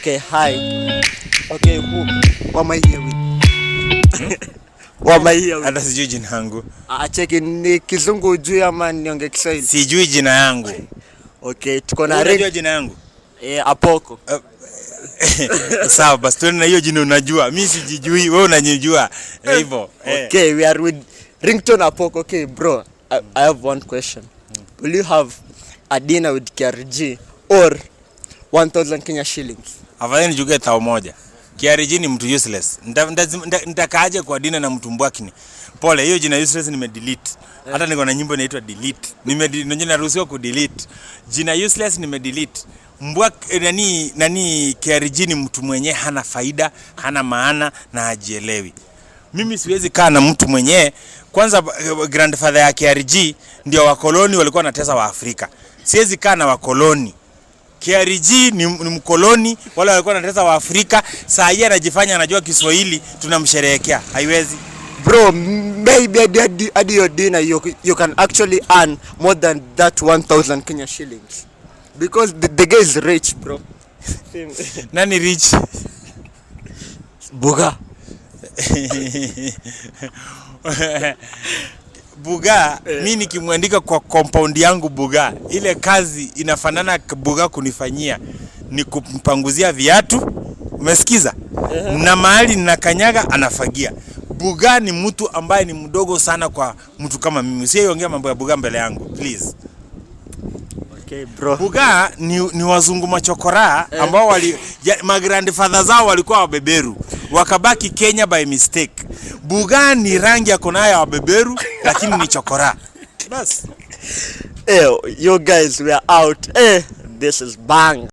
Okay, hi. Okay, who am I here with? Who am I here with? Hata sijui jina yangu. Cheki ni Kizungu ujui ama niongee Kiswahili? Sijui jina yangu. Okay, tuko na unajua jina yangu? Apoko. Sawa, basi tuone na hiyo jina unajua. Mimi sijijui, wewe unanijua. Hivyo. Okay, we are with Ringtone Apoko. Okay, bro. I have one question. Will you have a dinner with KRG or 1000 Kenya shillings? Afadhali nijuge 1000. KRG ni mtu useless. Nitakaaje kwa dinner na mtu mbwakini? Pole, hiyo jina useless nimedelete. Hata niko na nyimbo inaitwa delete. Naruhusiwa kudelete. Jina useless nimedelete. Nani KRG ni mtu mwenye hana faida, hana maana na hajielewi. Mimi siwezi kaa na mtu mwenye kwanza grandfather ya KRG ndio wakoloni walikuwa wanatesa wa Afrika. Siwezi kaa na wakoloni. KRG ni mkoloni, wale walikuwa wanatesa wa Afrika. Saa hii anajifanya anajua Kiswahili, tunamsherehekea. Haiwezi. Bro, maybe at your dinner you can actually earn more than that 1000 Kenya shillings. Because the guy is rich, bro. Nani rich? Buga. Buga, mimi nikimwandika kwa compound yangu Buga, ile kazi inafanana Buga kunifanyia ni kumpanguzia viatu. Umesikiza? Na mahali ninakanyaga anafagia. Buga ni mtu ambaye ni mdogo sana kwa mtu kama mimi. Usiyeongea mambo ya Buga mbele yangu, please. Okay, bro. Buga ni wazungu machokora ambao my grandfather zao walikuwa wabeberu. Wakabaki Kenya by mistake. Buga ni rangi yako nayo ya wabeberu lakini ni chokora. Bas. You guys, we are out. This is bang.